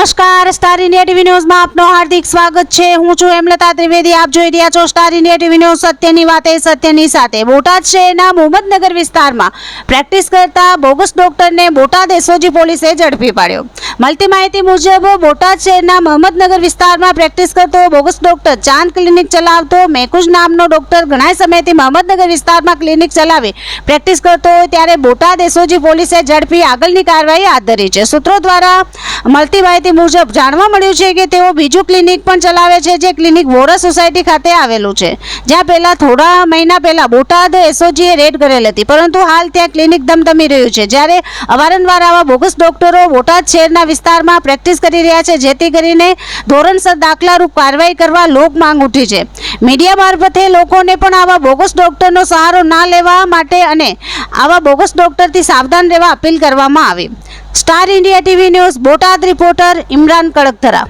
નમસ્કાર, star India TV ન્યૂઝમાં આપનું હાર્દિક સ્વાગત છે। હું છું હેમલતા ત્રિવેદી। આપ જોઈ રહ્યા છો સ્ટાર ઇન્ડિયા ટીવી ન્યૂઝ। સત્યની વાતે સત્યની સાથે। બોટાદ શહેરના મોહમ્મદનગર વિસ્તારમાં પ્રેક્ટિસ કરતા બોગસ ડોક્ટરને બોટાદ એસઓજી પોલીસે ઝડપી પાડ્યો। મળતી માહિતી મુજબ બોટાદ શહેરના મોહમ્મદનગર વિસ્તારમાં પ્રેક્ટિસ કરતો બોગસ ડોક્ટર ચાંદ ક્લિનિક ચલાવતો મેકુજ નામનો ડોક્ટર ઘણા સમયથી મોહમ્મદનગર વિસ્તારમાં ક્લિનિક ચલાવી પ્રેક્ટિસ કરતો હોય ત્યારે બોટાદ એસઓજી પોલીસે ઝડપી આગળની કાર્યવાહી હાથ ધરી છે। સૂત્રો દ્વારા મળતી માહિતી મુજબ જાણવા મળ્યું છે કે તેઓ બીજું ક્લિનિક પણ ચલાવે છે, જે ક્લિનિક વોરા સોસાયટી ખાતે આવેલું છે, જ્યાં પહેલા થોડા મહિના પહેલા બોટાદ એસઓજીએ રેડ કરેલ હતી, પરંતુ હાલ ત્યાં ક્લિનિક ધમધમી રહ્યું છે। જ્યારે અવારનવાર આવા બોગસ ડોક્ટરો બોટાદ શહેરના વિસ્તારમાં પ્રેક્ટિસ કરી રહ્યા છે, જેથી કરીને ધોરણસર દાખલારૂપ કાર્યવાહી કરવા લોક માંગ ઉઠી છે। મીડિયા મારફતે લોકોને પણ આવા બોગસ ડોક્ટરનો સહારો ના લેવા માટે અને આવા બોગસ ડોક્ટરથી સાવધાન રહેવા અપીલ કરવામાં આવી। Star India TV news Botad reporter Imran Kadakthara.